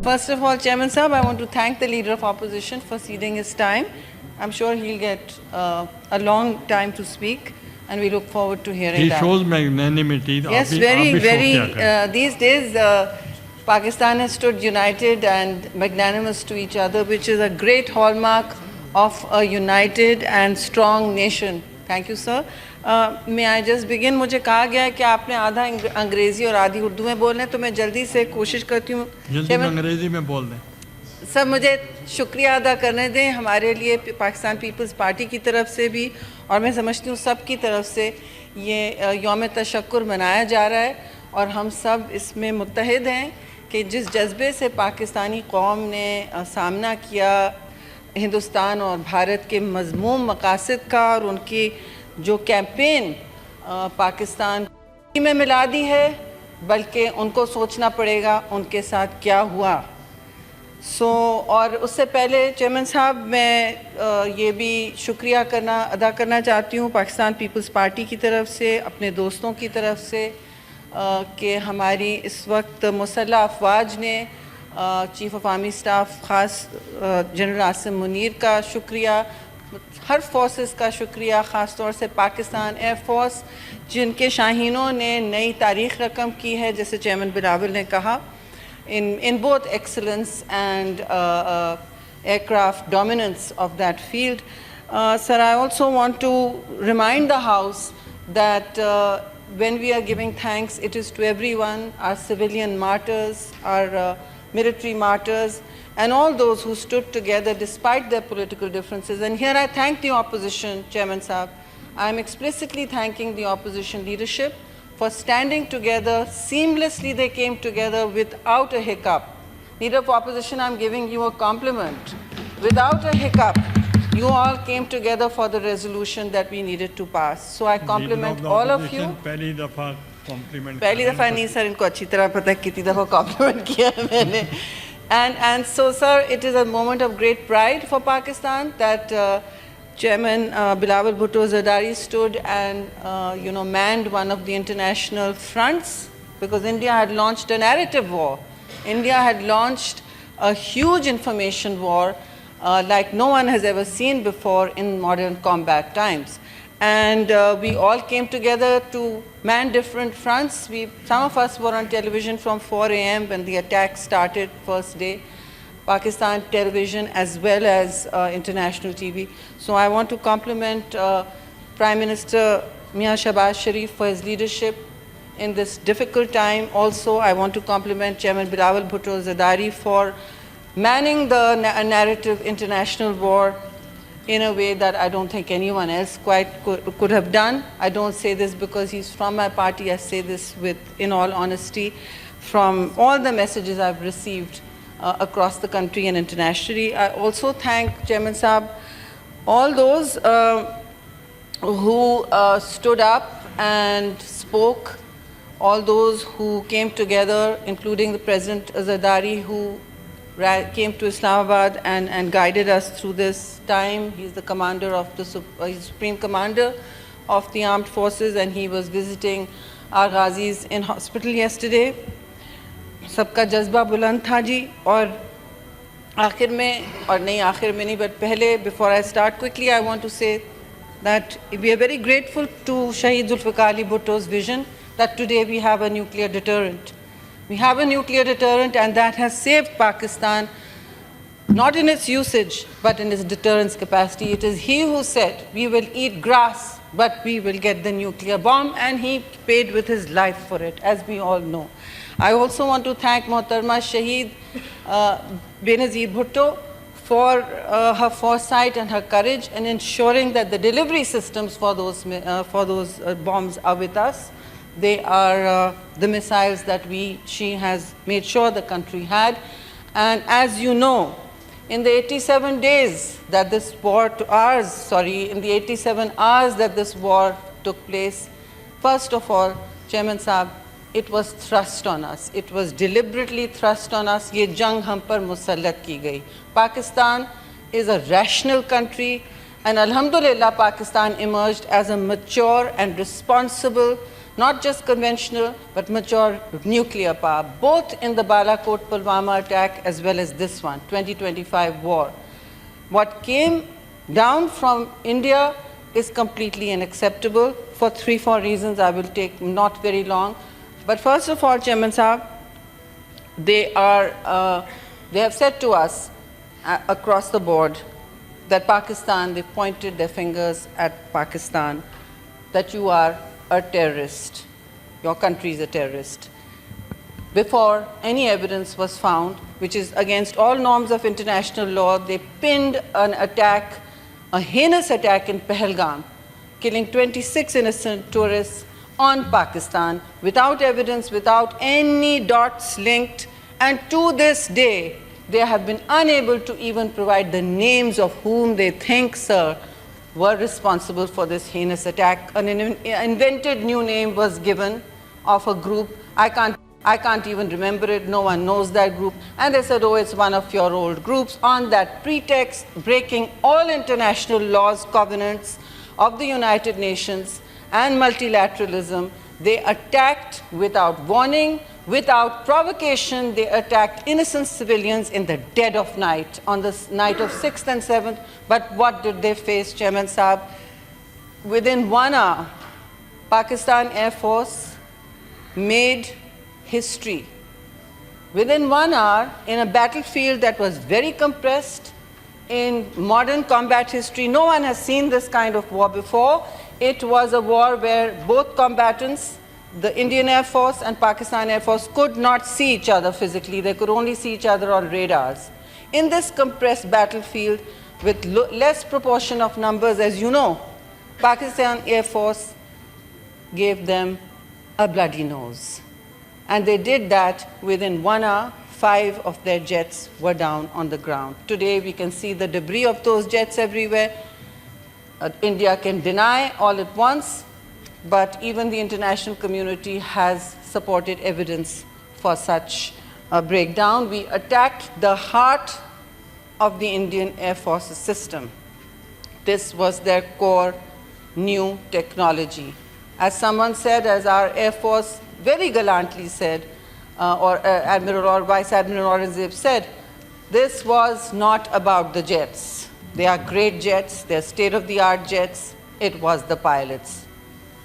First of all, Chairman Sahab, I want to thank the Leader of Opposition for ceding his time. I'm sure he'll get a long time to speak, and we look forward to hearing that. He shows magnanimity. Yes, very. These days, Pakistan has stood united and magnanimous to each other, which is a great hallmark of a united and strong nation. Thank you, sir. May I just begin? मुझे कहा गया है कि आपने आधा अंग्रेज़ी और आधी उर्दू में बोलना है, तो मैं जल्दी से कोशिश करती हूँ। जल्दी अंग्रेज़ी में बोल दें। सर, मुझे शुक्रिया अदा करने दें हमारे लिए पाकिस्तान पीपल्स पार्टी की तरफ से भी, और मैं समझती हूँ सब की तरफ से ये यौम तशक्कुर मनाया जा रहा है, और हम सब इसमें मुत्तहिद हैं कि जिस जज्बे से पाकिस्तानी कौम ने सामना किया हिंदुस्तान और भारत के मज़मूम मकासद का, और उनकी जो कैंपेन पाकिस्तान में मिला दी है, बल्कि उनको सोचना पड़ेगा उनके साथ क्या हुआ। और उससे पहले चेयरमैन साहब, मैं ये भी शुक्रिया अदा करना चाहती हूँ पाकिस्तान पीपल्स पार्टी की तरफ से, अपने दोस्तों की तरफ से, कि हमारी इस वक्त मुसल्लह अफवाज ने चीफ़ ऑफ आर्मी स्टाफ ख़ास जनरल आसिम मुनीर का शुक्रिया, हर फोर्सेस का शुक्रिया, ख़ास तौर से पाकिस्तान एयर फोर्स जिनके शाहीनों ने नई तारीख़ रकम की है, जैसे चेयरमैन बिलावल ने कहा, in both excellence and aircraft dominance of that field. Sir, I also want to remind the House that when we are giving thanks, it is to everyone, our civilian martyrs, our military martyrs, and all those who stood together despite their political differences. And here I thank the opposition, Chairman Saab. I am explicitly thanking the opposition leadership for standing together. Seamlessly they came together without a hiccup. Leader of opposition, I'm giving you a compliment. Without a hiccup, you all came together for the resolution that we needed to pass. So I compliment all of you. पहली दफा compliment नहीं sir, इनको अच्छी तरह पता है कितनी दफा compliment किया है मैंने. And so, sir, it is a moment of great pride for Pakistan that Chairman Bilawal Bhutto Zardari stood and manned one of the international fronts, because India had launched a narrative war. India had launched a huge information war like no one has ever seen before in modern combat times. And we all came together to man different fronts. Some of us were on television from 4 a.m. when the attack started first day. Pakistan television as well as international TV. So I want to compliment Prime Minister Mian Shahbaz Sharif for his leadership in this difficult time. Also, I want to compliment Chairman Bilawal Bhutto Zardari for manning the narrative international war in a way that I don't think anyone else quite could have done. I don't say this because he's from my party. I say this in all honesty from all the messages I've received across the country and internationally. I also thank Chairman Saab, all those who stood up and spoke, all those who came together, including the President Zardari, who came to Islamabad and guided us through this time. He's the commander of the Supreme Commander of the Armed Forces, and he was visiting our Ghazis in hospital yesterday. सबका जज्बा बुलंद था जी. और आखिर में, और नहीं आखिर में नहीं, but पहले, before I start quickly, I want to say that we are very grateful to Shaheed Zulfikar Ali Bhutto's vision that today we have a nuclear deterrent. We have a nuclear deterrent, and that has saved Pakistan, not in its usage, but in its deterrence capacity. It is he who said, we will eat grass, but we will get the nuclear bomb, and he paid with his life for it, as we all know. I also want to thank Mohtarma Shaheed Benazir Bhutto for her foresight and her courage in ensuring that the delivery systems for those bombs are with us. They are the missiles that she has made sure the country had. And as you know, in the 87 days that this war in the 87 hours that this war took place, first of all, Chairman Saab, it was thrust on us. It was deliberately thrust on us. Ye jang hum par musallat ki gayi. Pakistan is a rational country, and alhamdulillah, Pakistan emerged as a mature and responsible not just conventional, but mature nuclear power, both in the Balakot Pulwama attack as well as this one, 2025 war. What came down from India is completely unacceptable for 3-4 reasons. I will take not very long. But first of all, Chairman Saab, they have said to us across the board that Pakistan, they pointed their fingers at Pakistan, that you are a terrorist, your country is a terrorist. Before any evidence was found, which is against all norms of international law, they pinned an attack, a heinous attack in Pahalgam, killing 26 innocent tourists on Pakistan without evidence, without any dots linked, and to this day, they have been unable to even provide the names of whom they think, sir, were responsible for this heinous attack. An invented new name was given of a group. I can't even remember it. No one knows that group. And they said, oh, it's one of your old groups. On that pretext, breaking all international laws, covenants of the United Nations and multilateralism, they attacked without warning, without provocation. They attacked innocent civilians in the dead of night, on the night of 6th and 7th. But what did they face, Chairman Saab? Within 1 hour, Pakistan Air Force made history. Within 1 hour, in a battlefield that was very compressed in modern combat history, no one has seen this kind of war before. It was a war where both combatants, the Indian Air Force and Pakistan Air Force, could not see each other physically. They could only see each other on radars. In this compressed battlefield, with less proportion of numbers, as you know, Pakistan Air Force gave them a bloody nose. And they did that within 1 hour. 5 of their jets were down on the ground. Today, we can see the debris of those jets everywhere. India can deny all at once, but even the international community has supported evidence for such a breakdown. We attacked the heart of the Indian Air Force's system. This was their core new technology. As someone said, as our Air Force very gallantly said, Admiral or Vice Admiral Aurangzeb said, this was not about the jets. They are great jets, they're state-of-the-art jets. It was the pilots.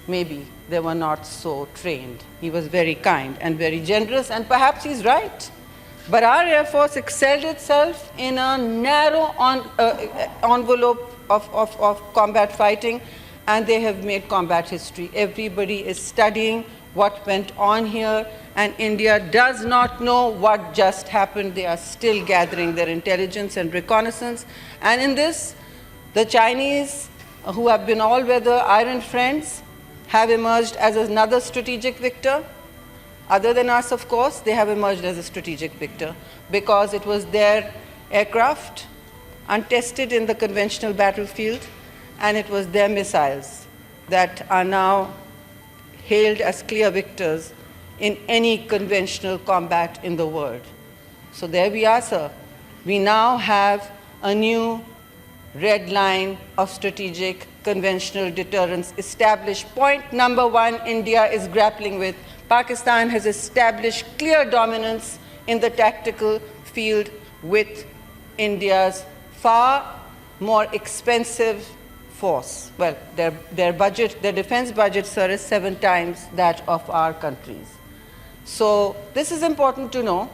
Maybe they were not so trained. He was very kind and very generous, and perhaps he's right. But our Air Force excelled itself in a narrow envelope of combat fighting, and they have made combat history. Everybody is studying what went on here, and India does not know what just happened. They are still gathering their intelligence and reconnaissance. And in this, the Chinese, who have been all-weather iron friends, have emerged as another strategic victor. Other than us, of course, they have emerged as a strategic victor because it was their aircraft, untested in the conventional battlefield, and it was their missiles that are now hailed as clear victors in any conventional combat in the world. So there we are, sir. We now have a new red line of strategic conventional deterrence established. Point number 1, India is grappling with. Pakistan has established clear dominance in the tactical field with India's far more expensive force. Well, their budget, their defense budget, sir, is 7 times that of our country's. So this is important to know.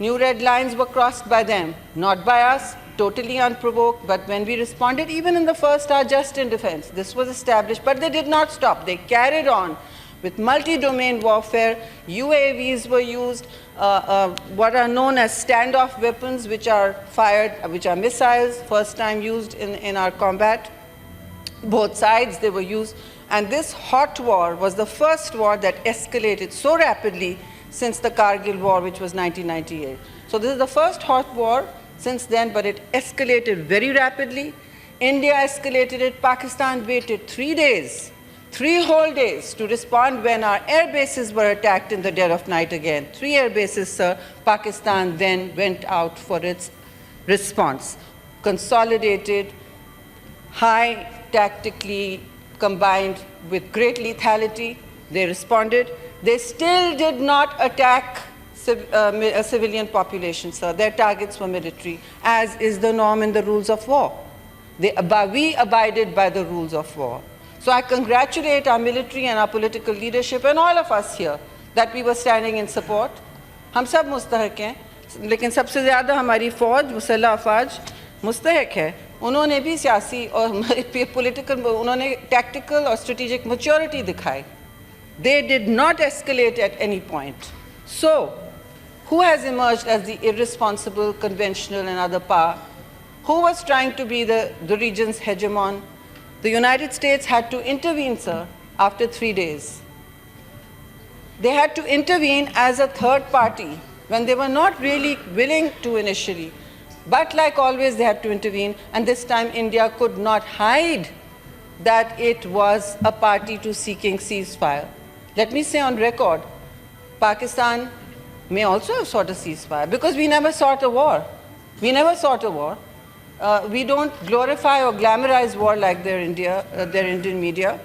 New red lines were crossed by them, not by us, totally unprovoked, but when we responded, even in the first hour, just in defense, this was established, but they did not stop. They carried on with multi-domain warfare. UAVs were used, what are known as standoff weapons, which are fired, which are missiles, first time used in our combat. Both sides, they were used. And this hot war was the first war that escalated so rapidly since the Kargil War, which was 1998. So this is the first hot war since then, but it escalated very rapidly. India escalated it. Pakistan waited 3 days, 3 whole days to respond when our air bases were attacked in the dead of night again. 3 air bases, sir. Pakistan then went out for its response. Consolidated, high tactically combined with great lethality, They responded. They still did not attack a civilian population, sir. Their targets were military, as is the norm in the rules of war. We abided by the rules of war. So I congratulate our military and our political leadership and all of us here that we were standing in support. हम सब मुस्तहक हैं, लेकिन सबसे ज़्यादा हमारी फ़ौज, मुसल्लह अफ़वाज मुस्तहक है. उन्होंने भी सियासी और पॉलिटिकल, उन्होंने टैक्टिकल और स्ट्रेटेजिक मैच्योरिटी दिखाई. They did not escalate at any point. So, who has emerged as the irresponsible, conventional and other power? Who was trying to be the region's hegemon? The United States had to intervene, sir, after 3 days. They had to intervene as a third party when they were not really willing to initially. But like always, they had to intervene, and this time India could not hide that it was a party to seeking ceasefire. Let me say on record, Pakistan may also have sought a ceasefire because we never sought a war. We never sought a war. We don't glorify or glamorize war like their Indian media,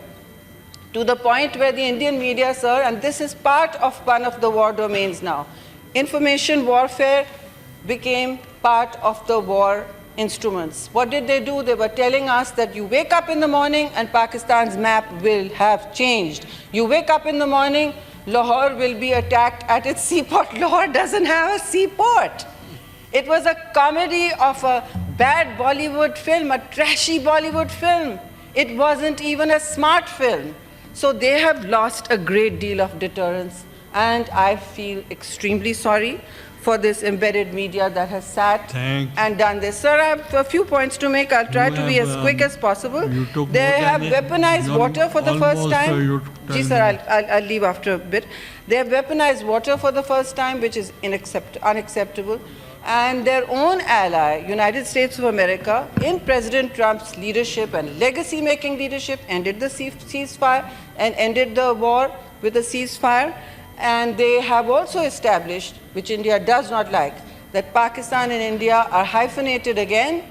to the point where the Indian media, sir, and this is part of one of the war domains now, information warfare became part of the war instruments. What did they do? They were telling us that you wake up in the morning and Pakistan's map will have changed. You wake up in the morning, Lahore will be attacked at its seaport. Lahore doesn't have a seaport. It was a comedy of a bad Bollywood film, a trashy Bollywood film. It wasn't even a smart film. So they have lost a great deal of deterrence, and I feel extremely sorry for this embedded media that has sat and done this. Sir, I have a few points to make. I'll try to be as quick as possible. They have weaponized water for the first time. Ji, sir, I'll leave after a bit. They have weaponized water for the first time, which is unacceptable. And their own ally, United States of America, in President Trump's leadership and legacy-making leadership, ended the ceasefire and ended the war with a ceasefire. And they have also established, which India does not like, that Pakistan and India are hyphenated again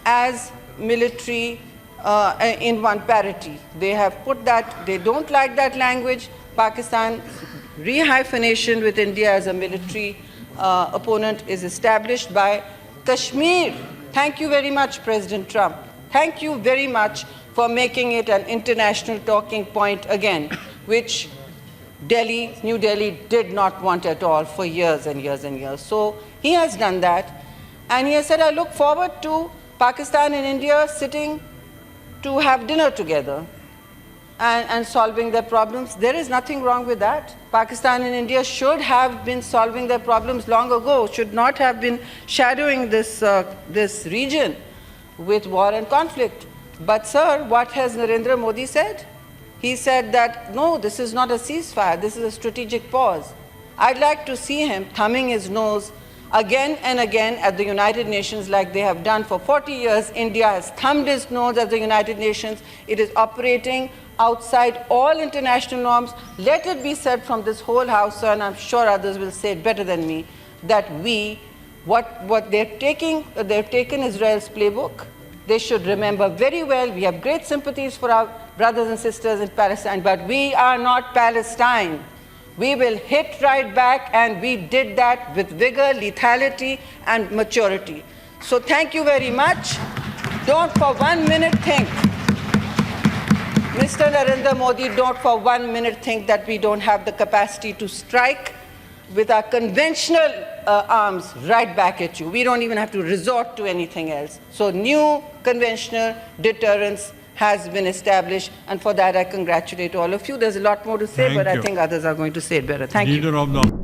as military in one parity. They have put that, they don't like that language. Pakistan rehyphenation with India as a military opponent is established by Kashmir. Thank you very much, President Trump. Thank you very much for making it an international talking point again, which New Delhi did not want at all for years and years and years. So he has done that. And he has said, I look forward to Pakistan and India sitting to have dinner together and solving their problems. There is nothing wrong with that. Pakistan and India should have been solving their problems long ago, should not have been shadowing this region with war and conflict. But sir, what has Narendra Modi said? He said that, no, this is not a ceasefire, this is a strategic pause. I'd like to see him thumbing his nose again and again at the United Nations like they have done for 40 years. India has thumbed its nose at the United Nations. It is operating outside all international norms. Let it be said from this whole house, and I'm sure others will say it better than me, that what they've taken Israel's playbook. They should remember very well, we have great sympathies for our brothers and sisters in Palestine, but we are not Palestine. We will hit right back, and we did that with vigor, lethality, and maturity. So thank you very much. Don't for 1 minute think, Mr. Narendra Modi, don't for 1 minute think that we don't have the capacity to strike with our conventional arms right back at you. We don't even have to resort to anything else. So new conventional deterrence has been established, and for that I congratulate all of you. There's a lot more to say, but I think others are going to say it better. Thank you.